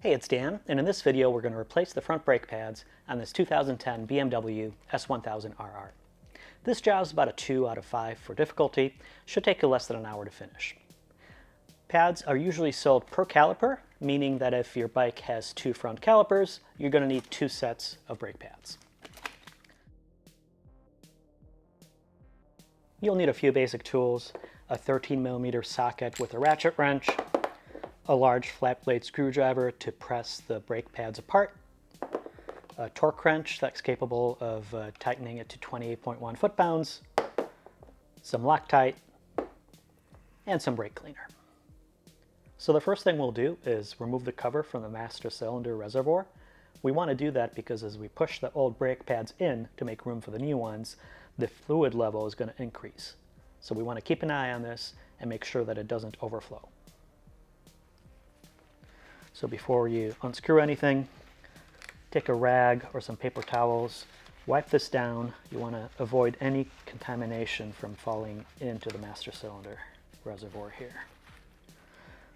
Hey, it's Dan, and in this video we're going to replace the front brake pads on this 2010 BMW S1000RR. This job is about a 2 out of 5 for difficulty, should take you less than an hour to finish. Pads are usually sold per caliper, meaning that if your bike has 2 front calipers, you're going to need 2 sets of brake pads. You'll need a few basic tools: a 13mm socket with a ratchet wrench, a large flat blade screwdriver to press the brake pads apart, a torque wrench that's capable of tightening it to 28.1 foot-pounds, some Loctite, and some brake cleaner. So the first thing we'll do is remove the cover from the master cylinder reservoir. We want to do that because as we push the old brake pads in to make room for the new ones, the fluid level is going to increase. So we want to keep an eye on this and make sure that it doesn't overflow. So before you unscrew anything, take a rag or some paper towels, wipe this down. You want to avoid any contamination from falling into the master cylinder reservoir here.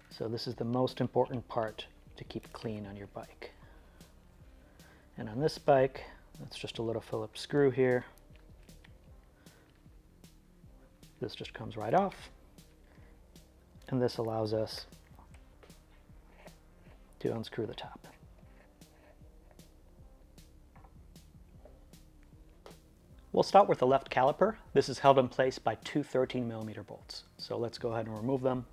So this is the most important part to keep clean on your bike. And on this bike, that's just a little Phillips screw here. This just comes right off, and this allows us to unscrew the top. We'll start with the left caliper. This is held in place by 2 13mm bolts. So let's go ahead and remove them.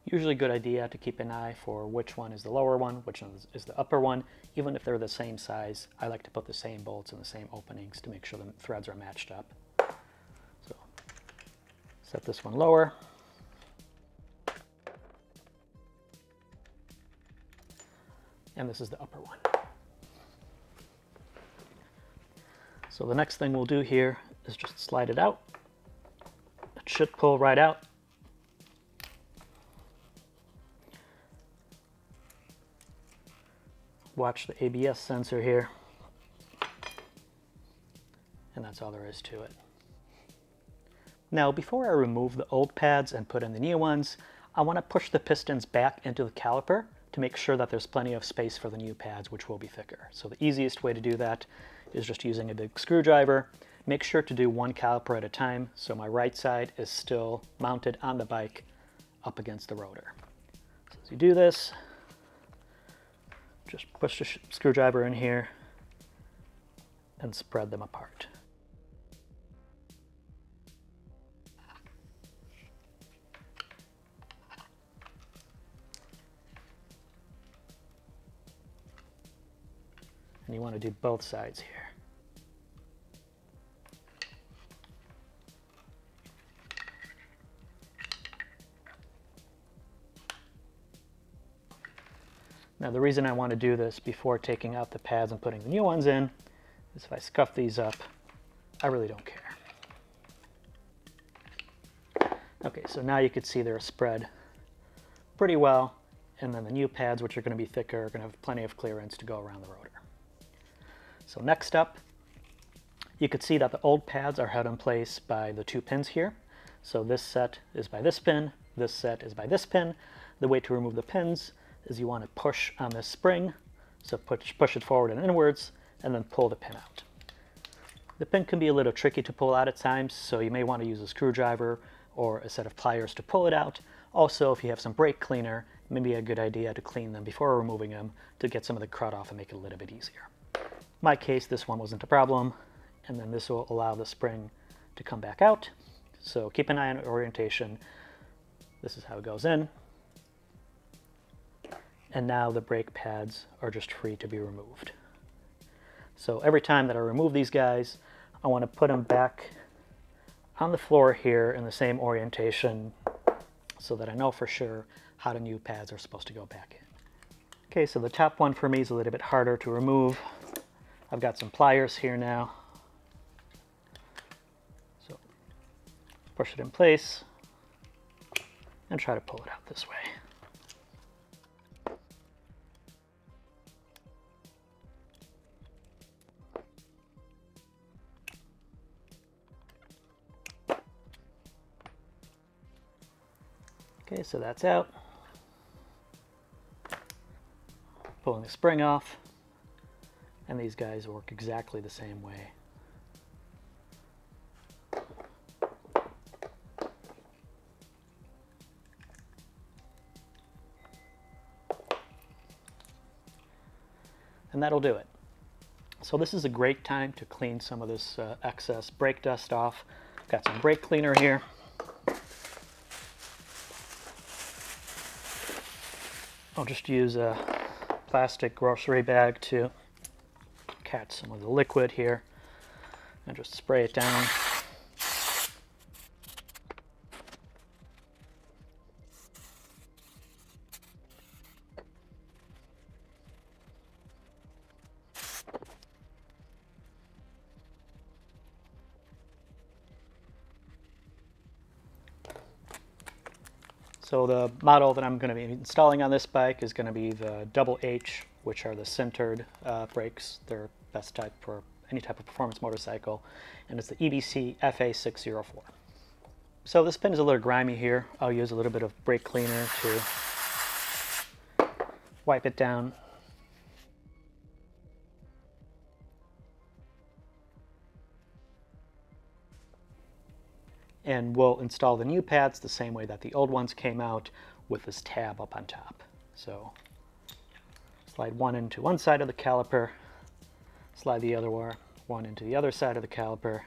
Usually a good idea to keep an eye for which one is the lower one, which one is the upper one. Even if they're the same size, I like to put the same bolts in the same openings to make sure the threads are matched up. So set this one lower. And this is the upper one. So the next thing we'll do here is just slide it out. It should pull right out. Watch the ABS sensor here. And that's all there is to it. Now, before I remove the old pads and put in the new ones, I want to push the pistons back into the caliper to make sure that there's plenty of space for the new pads, which will be thicker. So the easiest way to do that is just using a big screwdriver. Make sure to do one caliper at a time, so my right side is still mounted on the bike up against the rotor. So as you do this, just push the screwdriver in here and spread them apart. And you want to do both sides here. Now the reason I want to do this before taking out the pads and putting the new ones in is if I scuff these up, I really don't care. Okay, so now you can see they're spread pretty well, and then the new pads, which are going to be thicker, are going to have plenty of clearance to go around the rotor. So next up, you can see that the old pads are held in place by the 2 pins here. So this set is by this pin, this set is by this pin. The way to remove the pins is you want to push on this spring, so push it forward and inwards, and then pull the pin out. The pin can be a little tricky to pull out at times, so you may want to use a screwdriver or a set of pliers to pull it out. Also, if you have some brake cleaner, it may be a good idea to clean them before removing them to get some of the crud off and make it a little bit easier. In my case, this one wasn't a problem, and then this will allow the spring to come back out. So keep an eye on orientation. This is how it goes in. And now the brake pads are just free to be removed. So every time that I remove these guys, I want to put them back on the floor here in the same orientation so that I know for sure how the new pads are supposed to go back in. Okay, so the top one for me is a little bit harder to remove. I've got some pliers here now. So push it in place and try to pull it out this way. Okay, so that's out. Pulling the spring off, and these guys work exactly the same way. And that'll do it. So this is a great time to clean some of this excess brake dust off. Got some brake cleaner here. I'll just use a plastic grocery bag to catch some of the liquid here and just spray it down. So the model that I'm going to be installing on this bike is going to be the Double H, which are the sintered brakes. They're best type for any type of performance motorcycle, and it's the EBC FA604. So this pin is a little grimy here. I'll use a little bit of brake cleaner to wipe it down. And we'll install the new pads the same way that the old ones came out, with this tab up on top. So slide one into one side of the caliper, slide the other one into the other side of the caliper.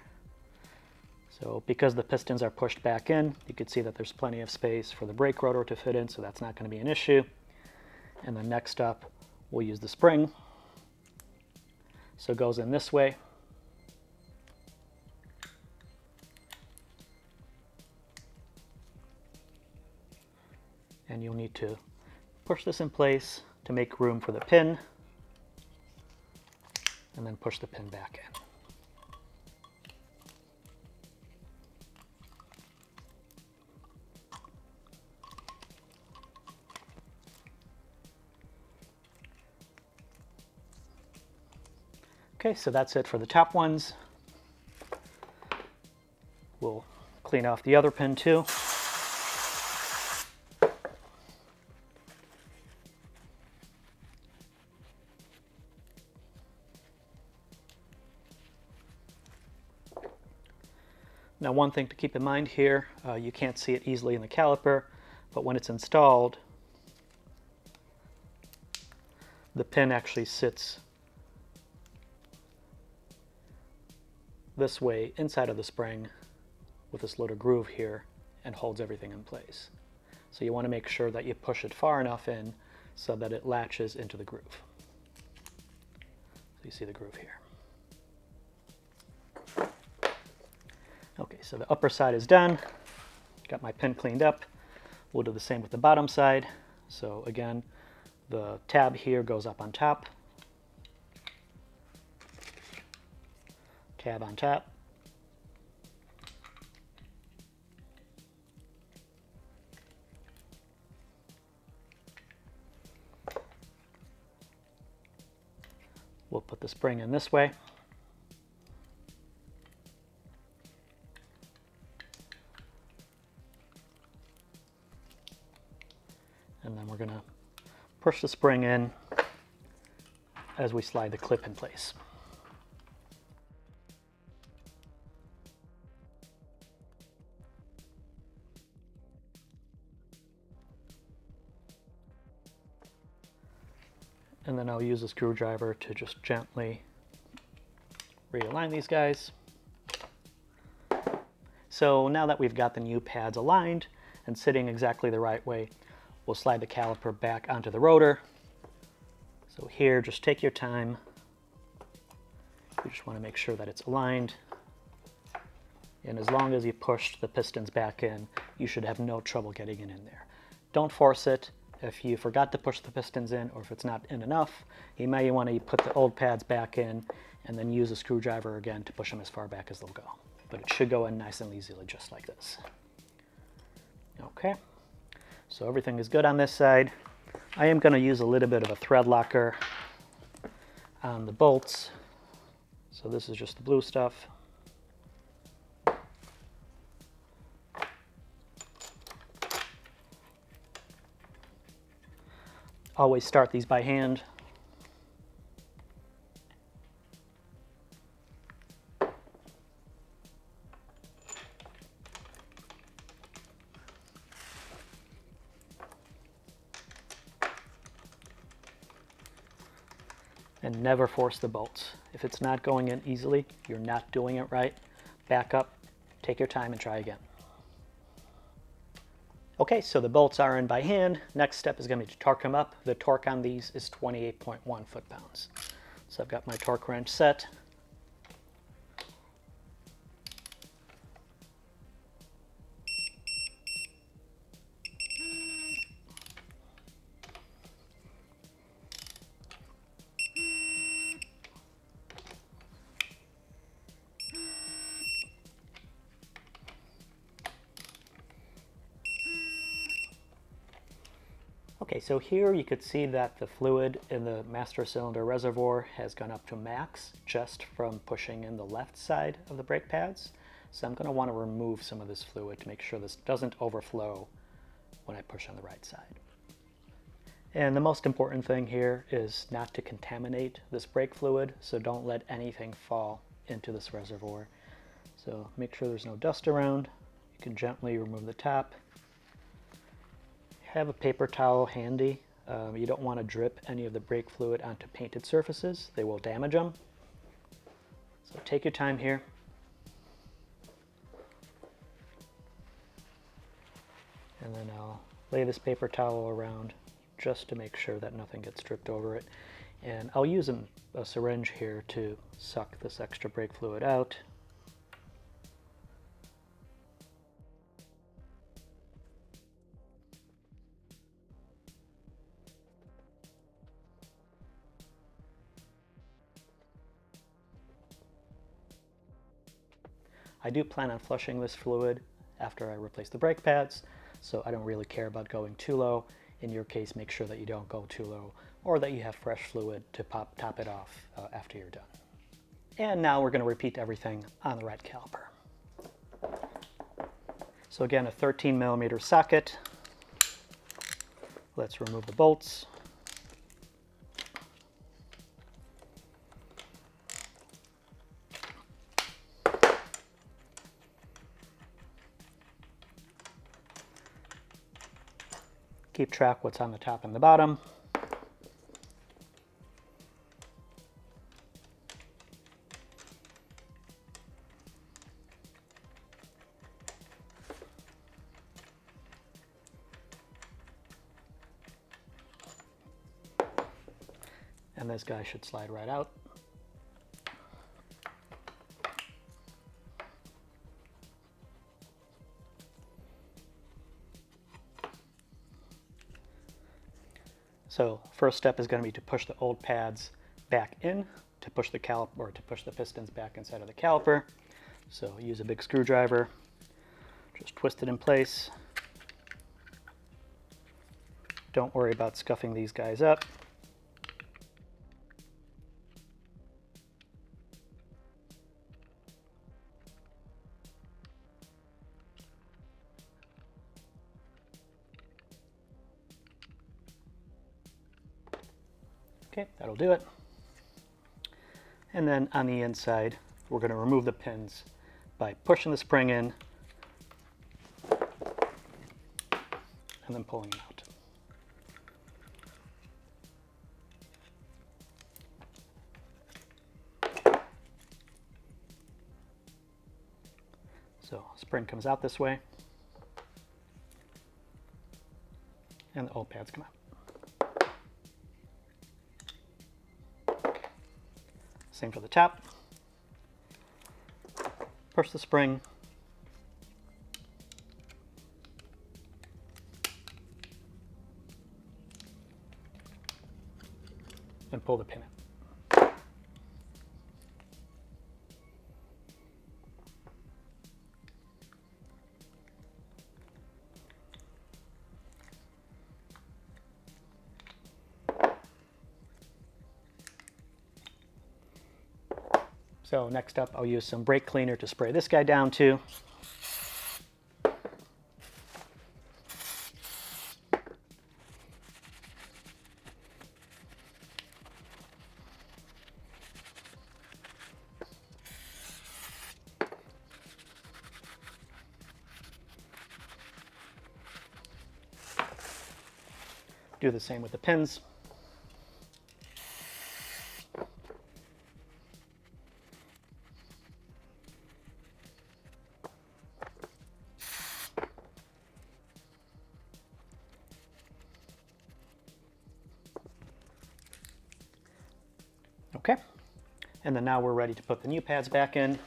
So because the pistons are pushed back in, you can see that there's plenty of space for the brake rotor to fit in, so that's not going to be an issue. And then next up, we'll use the spring. So it goes in this way. And you'll need to push this in place to make room for the pin, and then push the pin back in. Okay, so that's it for the top ones. We'll clean off the other pin too. Now, one thing to keep in mind here, you can't see it easily in the caliper, but when it's installed, the pin actually sits this way inside of the spring with this little groove here and holds everything in place. So you want to make sure that you push it far enough in so that it latches into the groove. So you see the groove here. Okay, so the upper side is done. Got my pin cleaned up. We'll do the same with the bottom side. So again, the tab here goes up on top. Tab on top. We'll put the spring in this way. And then we're going to push the spring in as we slide the clip in place. And then I'll use a screwdriver to just gently realign these guys. So now that we've got the new pads aligned and sitting exactly the right way, we'll slide the caliper back onto the rotor. So here, just take your time. You just want to make sure that it's aligned. And as long as you push the pistons back in, you should have no trouble getting it in there. Don't force it. If you forgot to push the pistons in, or if it's not in enough, you may want to put the old pads back in and then use a screwdriver again to push them as far back as they'll go. But it should go in nice and easily, just like this. Okay. So everything is good on this side. I am going to use a little bit of a thread locker on the bolts. So this is just the blue stuff. always start these by hand. And never force the bolts. If it's not going in easily, you're not doing it right. Back up, take your time and try again. Okay, so the bolts are in by hand. Next step is going to be to torque them up. The torque on these is 28.1 foot-pounds. So I've got my torque wrench set. Okay, so here you could see that the fluid in the master cylinder reservoir has gone up to max just from pushing in the left side of the brake pads. So I'm going to want to remove some of this fluid to make sure this doesn't overflow when I push on the right side. And the most important thing here is not to contaminate this brake fluid, so don't let anything fall into this reservoir. So make sure there's no dust around. You can gently remove the top. Have a paper towel handy. You don't want to drip any of the brake fluid onto painted surfaces. They will damage them. So take your time here. And then I'll lay this paper towel around just to make sure that nothing gets dripped over it. And I'll use a syringe here to suck this extra brake fluid out. I do plan on flushing this fluid after I replace the brake pads, so I don't really care about going too low. In your case, make sure that you don't go too low or that you have fresh fluid to top it off after you're done. And now we're going to repeat everything on the right caliper. So again, a 13mm socket. Let's remove the bolts. Keep track what's on the top and the bottom. And this guy should slide right out. So first step is going to be to push the old pads back in to push the caliper, or to push the pistons back inside of the caliper. So use a big screwdriver, just twist it in place. Don't worry about scuffing these guys up. Okay, that'll do it. And then on the inside, we're going to remove the pins by pushing the spring in and then pulling them out. So spring comes out this way and the old pads come out. Same for the top. Push the spring. And pull the pin in. So next up, I'll use some brake cleaner to spray this guy down too. Do the same with the pins. Okay, and then now we're ready to put the new pads back in.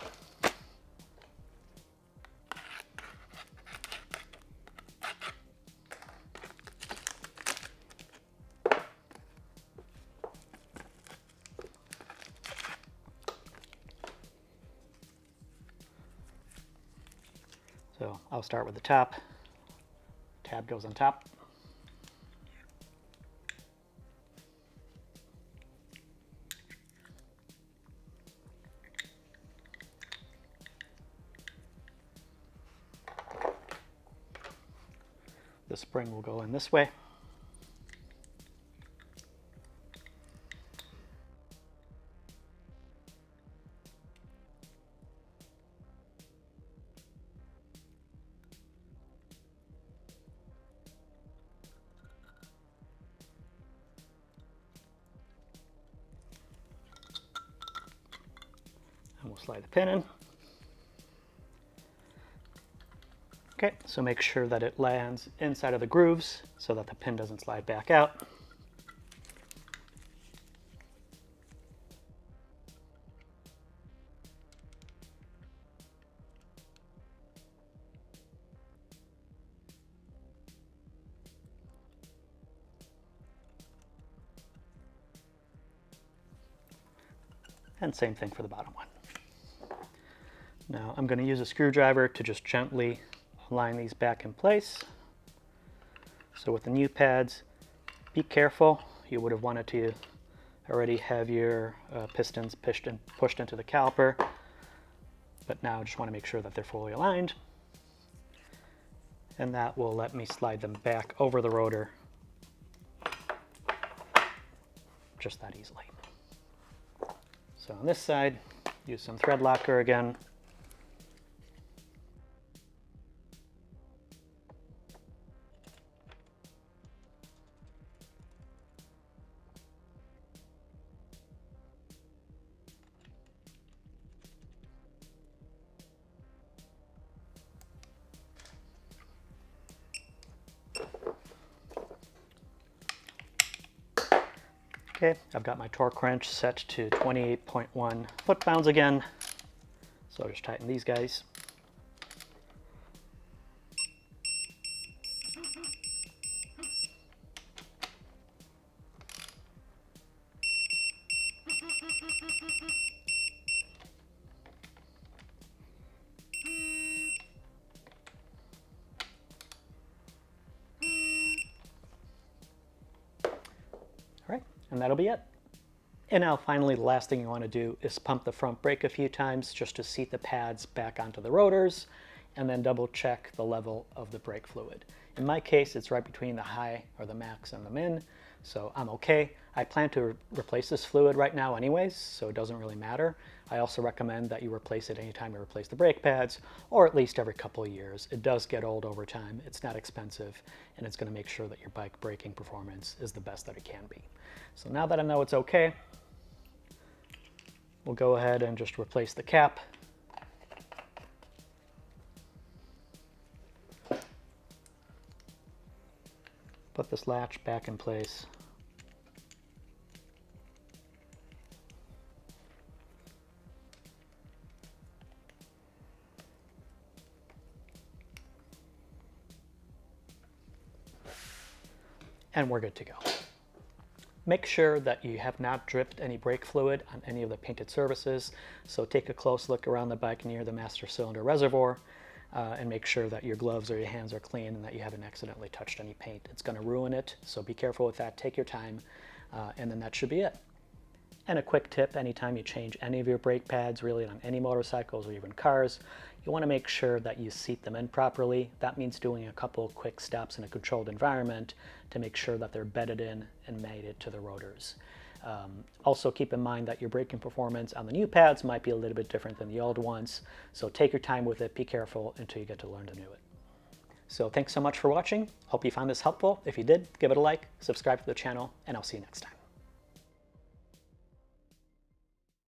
So I'll start with the top. Tab goes on top. The spring will go in this way. And we'll slide the pin in. Okay, so make sure that it lands inside of the grooves so that the pin doesn't slide back out. And same thing for the bottom one. Now I'm going to use a screwdriver to just gently align these back in place. So with the new pads, be careful. You would have wanted to already have your pistons pushed into the caliper, but now I just want to make sure that they're fully aligned. And that will let me slide them back over the rotor just that easily. So on this side, use some thread locker again. Okay, I've got my torque wrench set to 28.1 foot-pounds again. So I'll just tighten these guys. All right, and that'll be it. And now finally, the last thing you want to do is pump the front brake a few times just to seat the pads back onto the rotors, and then double check the level of the brake fluid. In my case, it's right between the high or the max and the min, so I'm okay. I plan to replace this fluid right now anyways, so it doesn't really matter. I also recommend that you replace it anytime you replace the brake pads, or at least every couple of years. It does get old over time, it's not expensive, and it's going to make sure that your bike braking performance is the best that it can be. So now that I know it's okay, we'll go ahead and just replace the cap. Put this latch back in place. And we're good to go. Make sure that you have not dripped any brake fluid on any of the painted surfaces. So take a close look around the bike near the master cylinder reservoir and make sure that your gloves or your hands are clean and that you haven't accidentally touched any paint. It's going to ruin it, so be careful with that. Take your time, and then that should be it. And a quick tip, anytime you change any of your brake pads, really on any motorcycles or even cars, you want to make sure that you seat them in properly. That means doing a couple of quick steps in a controlled environment to make sure that they're bedded in and mated to the rotors. Also keep in mind that your braking performance on the new pads might be a little bit different than the old ones, so take your time with it, be careful until you get to learn to do it. So thanks so much for watching. Hope you found this helpful. If you did, give it a like, subscribe to the channel, and I'll see you next time.